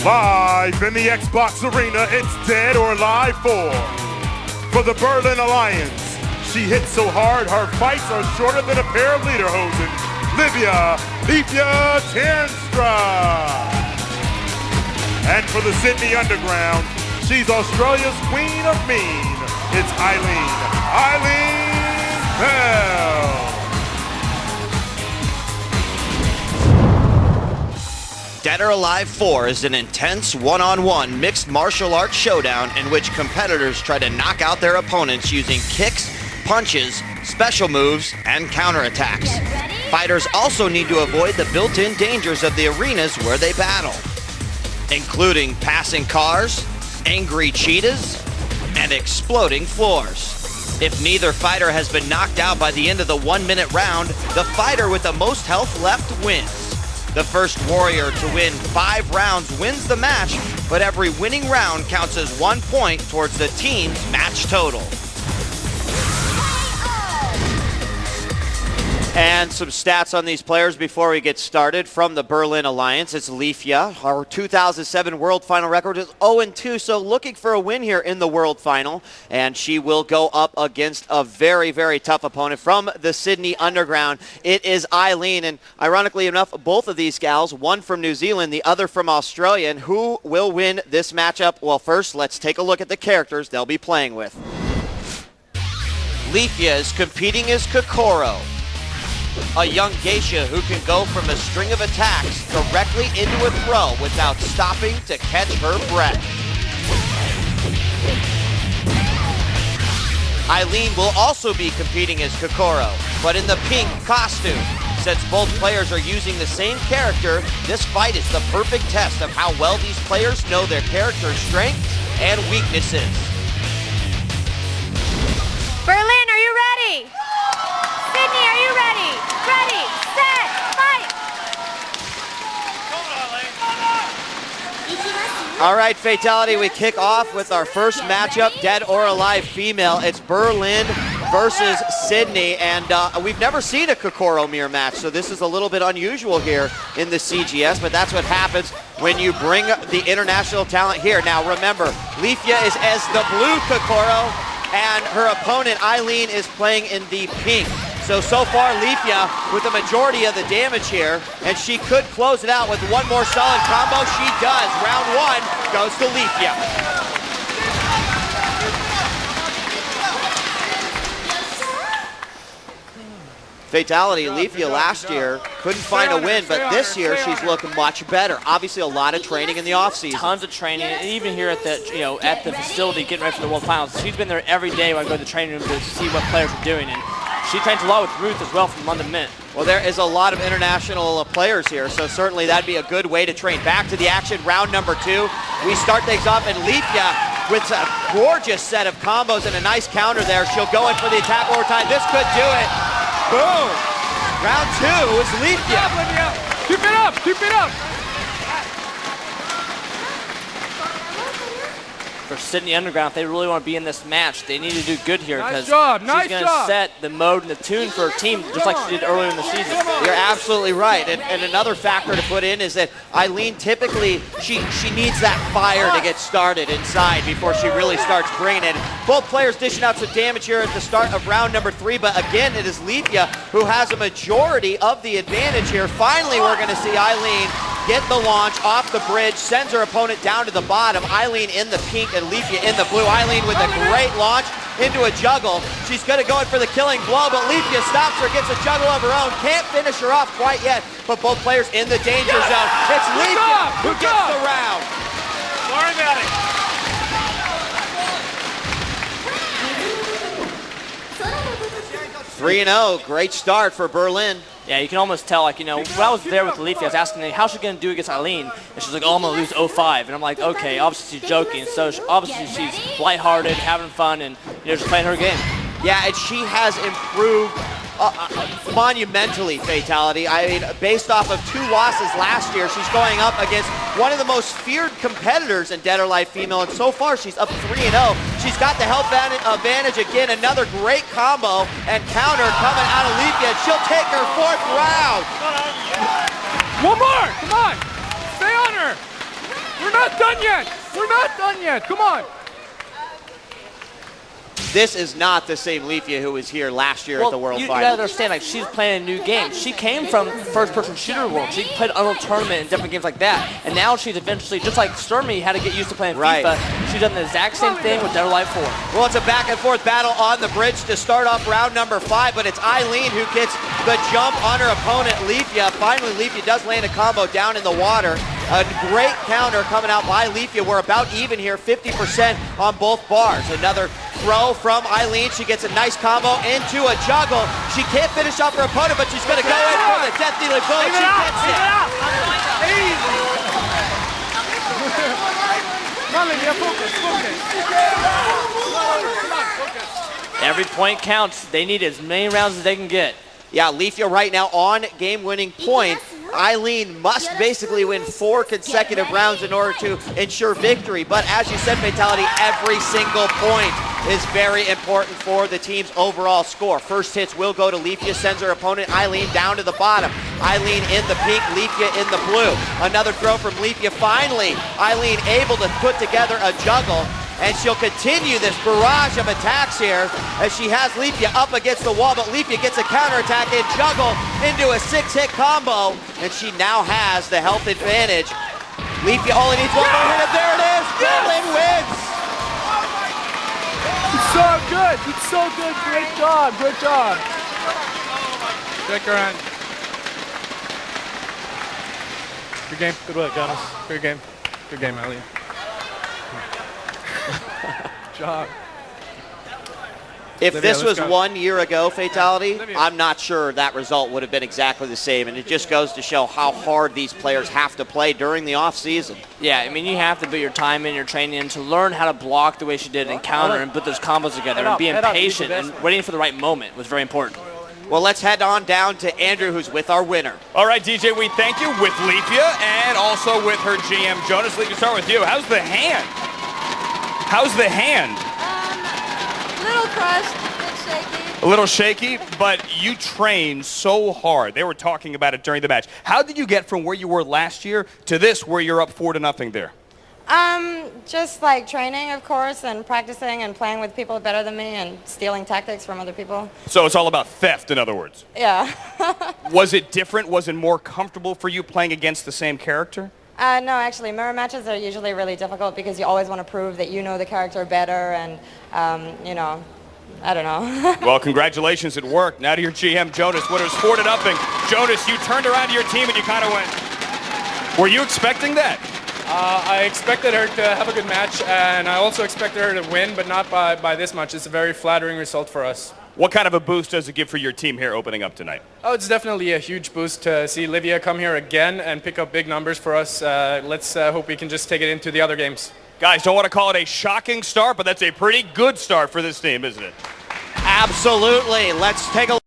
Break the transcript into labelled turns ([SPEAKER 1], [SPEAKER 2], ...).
[SPEAKER 1] Live in the Xbox Arena, it's Dead or Alive 4. For the Berlin Alliance, she hits so hard her fights are shorter than a pair of lederhosen. Liefje Tenstra. And for the Sydney Underground, she's Australia's Queen of Mean. It's Eileen Bell.
[SPEAKER 2] Dead or Alive 4 is an intense one-on-one mixed martial arts showdown in which competitors try to knock out their opponents using kicks, punches, special moves, and counterattacks. Fighters also need to avoid the built-in dangers of the arenas where they battle, including passing cars, angry cheetahs, and exploding floors. If neither fighter has been knocked out by the end of the 1-minute round, the fighter with the most health left wins. The first warrior to win 5 rounds wins the match, but every winning round counts as 1 point towards the team's match total. And some stats on these players before we get started. From the Berlin Alliance, it's Liefje. Our 2007 World Final record is 0-2, so looking for a win here in the World Final. And she will go up against a very, very tough opponent from the Sydney Underground. It is Eileen, and ironically enough, both of these gals, one from New Zealand, the other from Australia. And who will win this matchup? Well, first, let's take a look at the characters they'll be playing with. Liefje is competing as Kokoro, a young geisha who can go from a string of attacks directly into a throw without stopping to catch her breath. Eileen will also be competing as Kokoro, but in the pink costume. Since both players are using the same character, this fight is the perfect test of how well these players know their character's strengths and weaknesses.
[SPEAKER 3] Berlin, are you ready? Sydney, are you ready? Ready, set, fight!
[SPEAKER 2] All right, Fatality, we kick off with our first matchup, Dead or Alive Female. It's Berlin versus Sydney, and we've never seen a Kokoro mirror match, so this is a little bit unusual here in the CGS, but that's what happens when you bring the international talent here. Now remember, Liefje is as the blue Kokoro, and her opponent, Eileen, is playing in the pink. So far, Liefje with the majority of the damage here, and she could close it out with one more solid combo. She does. Round 1 goes to Liefje. Fatality, Liefje last year couldn't find a win, but this year she's looking much better. Obviously a lot of training in the offseason.
[SPEAKER 4] Tons of training, and even here at the at the facility getting ready for the World Finals. She's been there every day when I go to the training room to see what players are doing, and she trains a lot with Ruth as well from London Mint.
[SPEAKER 2] Well, there is a lot of international players here, so certainly that'd be a good way to train. Back to the action, round number 2. We start things off, and Liefje with a gorgeous set of combos and a nice counter there. She'll go in for the attack one more time. This could do it. Boom! Round 2 is Liefje.
[SPEAKER 5] Keep it up! Keep it up!
[SPEAKER 4] For Sydney Underground, if they really want to be in this match, they need to do good here because
[SPEAKER 5] she's going
[SPEAKER 4] to set the mode and the tune for her team just like she did earlier in the season.
[SPEAKER 2] You're absolutely right. And another factor to put in is that Eileen typically, she needs that fire to get started inside before she really starts bringing it. Both players dishing out some damage here at the start of round number 3, but again, it is Liefje who has a majority of the advantage here. Finally, we're going to see Eileen get the launch off the bridge, sends her opponent down to the bottom. Eileen in the pink and Liefje in the blue. Eileen with a great launch into a juggle. She's going to go in for the killing blow, but Liefje stops her, gets a juggle of her own. Can't finish her off quite yet, but both players in the danger zone. It's Liefje who gets the round.
[SPEAKER 5] Sorry about it.
[SPEAKER 2] 3-0, great start for Berlin.
[SPEAKER 4] Yeah, you can almost tell, like, when I was there with Liefje, I was asking her, how's she going to do against Eileen? And she's like, oh, I'm going to lose 0-5. And I'm like, okay, obviously she's joking. So obviously she's lighthearted, having fun, and just playing her game.
[SPEAKER 2] Yeah, and she has improved monumentally, Fatality. I mean, based off of 2 losses last year, she's going up against one of the most feared competitors in Dead or Alive Female, and so far she's up 3-0. She's got the health advantage again, another great combo and counter coming out of Liefje. She'll take her 4th round.
[SPEAKER 5] One more, come on, stay on her. We're not done yet. We're not done yet. Come on.
[SPEAKER 2] This is not the same Liefje who was here last year at the World
[SPEAKER 4] You gotta
[SPEAKER 2] Finals.
[SPEAKER 4] understand, like, she's playing a new game. She came from first-person shooter world. She played Unreal Tournament and different games like that. And now she's eventually, just like Sturmy had to get used to playing FIFA, she's done the exact same thing with Dead or Alive 4.
[SPEAKER 2] Well, it's a back-and-forth battle on the bridge to start off round number 5, but it's Eileen who gets the jump on her opponent, Liefje. Finally, Liefje does land a combo down in the water. A great counter coming out by Liefje. We're about even here, 50% on both bars. Another throw from Eileen. She gets a nice combo into a juggle. She can't finish off her opponent, but she's going to go in for the death-dealing bullet. She gets it.
[SPEAKER 4] Every point counts. They need as many rounds as they can get.
[SPEAKER 2] Yeah, Liefje right now on game-winning point. Eileen must basically win 4 consecutive rounds in order to ensure victory. But as you said, Fatality, every single point is very important for the team's overall score. First hits will go to Liefje, sends her opponent Eileen down to the bottom. Eileen in the pink, Liefje in the blue. Another throw from Liefje. Finally, Eileen able to put together a juggle. And she'll continue this barrage of attacks here as she has Liefje up against the wall, but Liefje gets a counterattack and juggle into a 6-hit combo, and she now has the health advantage. Liefje only needs one more hit, and there it is! Berlin wins!
[SPEAKER 5] It's so good. It's so good. Great job. Good job. Check her hand. Good game. Good work, Jonas. Good game. Good game, Eileen. Job.
[SPEAKER 2] If
[SPEAKER 5] Liefje,
[SPEAKER 2] this was
[SPEAKER 5] let's go.
[SPEAKER 2] 1 year ago, Fatality,
[SPEAKER 5] Liefje.
[SPEAKER 2] I'm not sure that result would have been exactly the same, and it just goes to show how hard these players have to play during the off-season.
[SPEAKER 4] Yeah, I mean, you have to put your time in, your training in to learn how to block the way she did and counter and put those combos together. And being patient and waiting for the right moment was very important.
[SPEAKER 2] Well, let's head on down to Andrew, who's with our winner.
[SPEAKER 6] All right, DJ, we thank you with Liefje and also with her GM, Jonas. Liefje, start with you. How's the hand? How's the hand?
[SPEAKER 7] Little crushed, a bit shaky.
[SPEAKER 6] A little shaky, but you trained so hard. They were talking about it during the match. How did you get from where you were last year to this, where you're up 4-0 there?
[SPEAKER 7] Just like training, of course, and practicing and playing with people better than me and stealing tactics from other people.
[SPEAKER 6] So it's all about theft, in other words.
[SPEAKER 7] Yeah.
[SPEAKER 6] Was it different? Was it more comfortable for you playing against the same character?
[SPEAKER 7] No, actually, mirror matches are usually really difficult because you always want to prove that you know the character better and, you know, I don't know.
[SPEAKER 6] Well, congratulations, it worked. Now to your GM, Jonas. What it was 4-0. Jonas, you turned around to your team and you kind of went, were you expecting that?
[SPEAKER 5] I expected her to have a good match, and I also expected her to win, but not by this much. It's a very flattering result for us.
[SPEAKER 6] What kind of a boost does it give for your team here opening up tonight?
[SPEAKER 5] Oh, it's definitely a huge boost to see Liefje come here again and pick up big numbers for us. Let's hope we can just take it into the other games.
[SPEAKER 6] Guys, don't want to call it a shocking start, but that's a pretty good start for this team, isn't it?
[SPEAKER 2] Absolutely. Let's take a look.